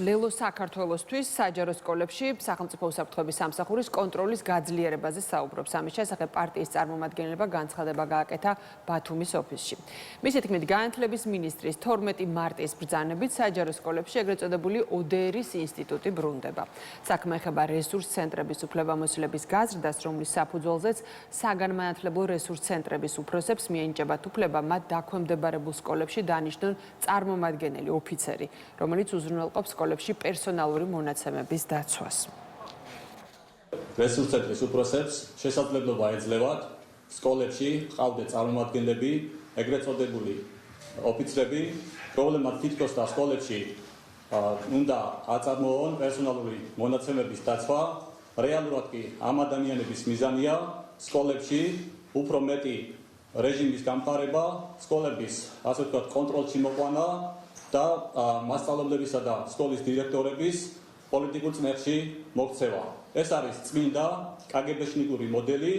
ლელო საქართველოსთვის საჯარო სკოლებში სახელმწიფო უსაფრთხოების სამსახურის კონტროლის გაძლიერებაზე საუბრობს. ამის შესახებ პარტიის წარმომადგენლობა განცხადება გააკეთა ბათუმის ოფისში. მისი თქმით, განათლების მინისტრის 12 მარტის ბრძანებით საჯარო სკოლებში ეგრეთ წოდებული ODR-ის ინსტიტუტი ბრუნდება. საქმე ეხება რესურს ცენტრების უფლებამოსილების გაზრდას, რომლის საფუძველზეც საგანმანათლებლო რესურს ცენტრების უფროსებს მიენიჭებათ უფლება მათ დაქვემდებარებულ სკოლებში დანიშნონ წარმომადგენელი ოფიცერი, რომელიც უზრუნველყოფს სკოლებში პერსონალური მონაცემების დაცვას. რესურს ცენტრის უფროსებს შესაძლებლობა ეძლევათ სკოლებში ყავდეთ წარმომადგენლები, ეგრეთ წოდებული ოფიცრები, პრობლემა თითქოს და სკოლებში უნდა აწარმოონ პერსონალური მონაცემების დაცვა. რეალურად კი ამ ადამიანების მიზანია სკოლებში უფრო მეტი რეჟიმის გამყარება, სკოლების ასე ვთქვათ კონტროლში მოყვანა და მასწავლებლებისა და სკოლის დირექტორების პოლიტიკურ წნეხში მოქცევა. ეს არის წმინდა კგბ-შნიკური მოდელი.